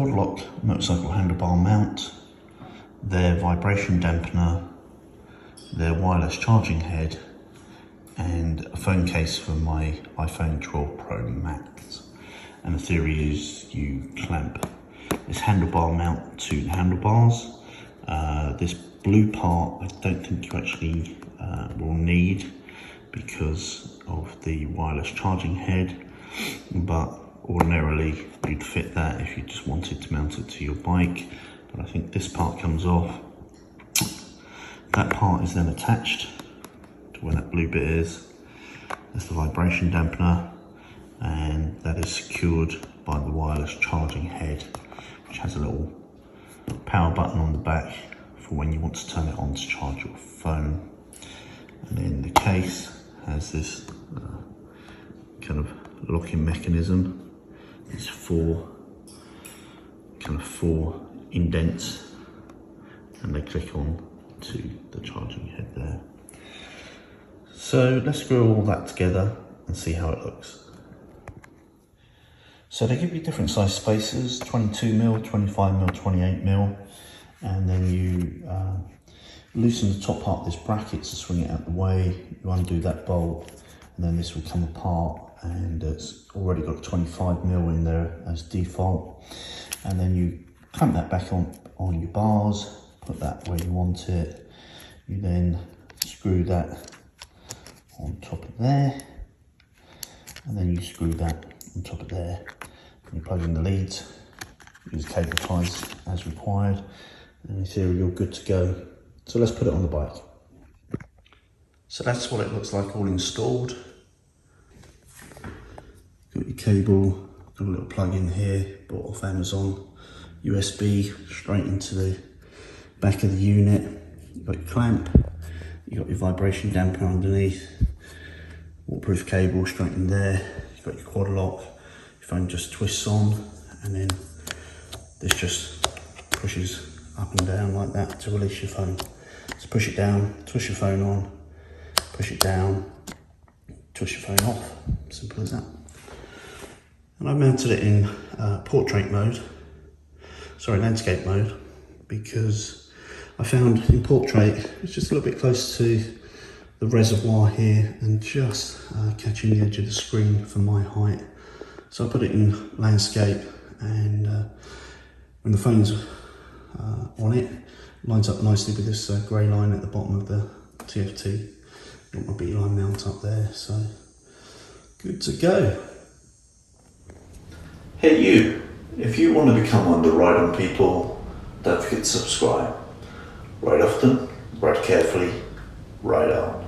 quad lock motorcycle handlebar mount, their vibration dampener, their wireless charging head, and a phone case for my iPhone 12 Pro Max. And the theory is you clamp this handlebar mount to the handlebars. This blue part I don't think you actually will need because of the wireless charging head, but ordinarily you'd fit that if you just wanted to mount it to your bike. But I think this part comes off. That part is then attached to where that blue bit is. There's the vibration dampener, and that is secured by the wireless charging head, which has a little power button on the back for when you want to turn it on to charge your phone. And then the case has this kind of locking mechanism. It's four indents, and they click on to the charging head there. So let's screw all that together and see how it looks. So they give you different size spacers, 22mm, 25mm, 28mm, and then you loosen the top part of this bracket to swing it out the way. You undo that bolt, and then this will come apart, and it's already got 25mm in there as default. And then you clamp that back on your bars, put that where you want it. You then screw that on top of there, and then you screw that on top of there. And you plug in the leads, use cable ties as required, and in theory you're good to go. So let's put it on the bike. So that's what it looks like all installed. Got your cable, got a little plug in here, bought off Amazon, USB straight into the back of the unit. You've got your clamp, you've got your vibration dampener underneath, waterproof cable straight in there, you've got your quad lock, your phone just twists on, and then this just pushes up and down like that to release your phone. So push it down, twist your phone on, push it down, twist your phone off, simple as that. And I mounted it in landscape mode, because I found in portrait it's just a little bit close to the reservoir here and just catching the edge of the screen for my height. So I put it in landscape, and when the phone's on it, lines up nicely with this grey line at the bottom of the TFT. Got my beeline mount up there, so good to go. Hey you, if you want to become one of the Ride On people, don't forget to subscribe. Ride often, ride carefully, ride on.